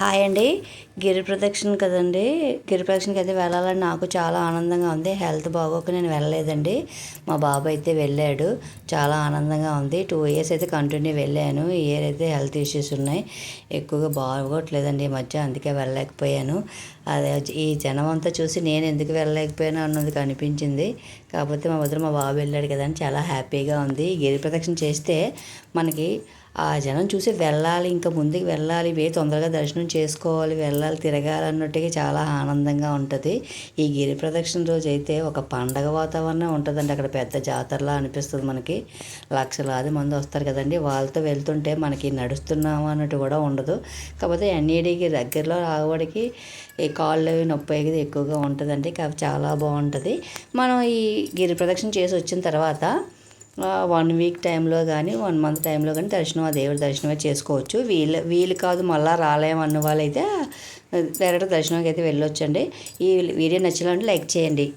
Hi అండి. గిరి ప్రదక్షిణ కదండి. గిరి ప్రదక్షిణకి అయితే వెళ్ళాలని నాకు చాలా ఆనందంగా ఉంది. హెల్త్ బాగోక నేను వెళ్ళలేదండి. మా బాబు అయితే వెళ్ళాడు. చాలా ఆనందంగా ఉంది. 2 ఇయర్స్ అయితే కంటిన్యూ వెళ్ళాను. ఈ ఇయర్ అయితే హెల్త్ ఇష్యూస్ ఉన్నాయి, ఎక్కువగా బాగోట్లేదండి ఈ మధ్య, అందుకే వెళ్ళలేకపోయాను. అదే ఈ జనం అంతా చూసి నేను ఎందుకు వెళ్ళలేకపోయాను అన్నది కనిపించింది. కాకపోతే మా బాబు వెళ్ళాడు కదా అని చాలా హ్యాపీగా ఉంది. గిరి ప్రదక్షిణ చేస్తే మనకి ఆ జనం చూసి వెళ్ళాలి, ఇంకా ముందుకు వెళ్ళాలి, తొందరగా దర్శనం చేసుకోవాలి, వెళ్ళాలి, తిరగాలి అన్నట్టుగా చాలా ఆనందంగా ఉంటుంది. ఈ గిరి ప్రదక్షిణ రోజు అయితే ఒక పండగ వాతావరణం ఉంటుందండి. అక్కడ పెద్ద జాతరలా అనిపిస్తుంది మనకి. లక్షలాది మంది వస్తారు కదండి, వాళ్ళతో వెళ్తుంటే మనకి నడుస్తున్నాము అన్నట్టు కూడా ఉండదు. కాకపోతే ఎన్ఈడికి దగ్గరలో రావడానికి ఈ కాళ్ళు నొప్పి అనేది ఎక్కువగా ఉంటుందండి. కాబట్టి చాలా బాగుంటుంది. మనం ఈ గిరి ప్రదక్షిణ చేసి వచ్చిన తర్వాత 1 వీక్ టైంలో కానీ 1 మంత్ టైంలో కానీ దర్శనం, ఆ దేవుడి దర్శనమే చేసుకోవచ్చు. వీలు కాదు మళ్ళీ రాలేము అన్న వాళ్ళైతే డైరెక్ట్ దర్శనంకి అయితే వెళ్ళొచ్చండి. ఈ వీడియో నచ్చినట్లయితే లైక్ చేయండి.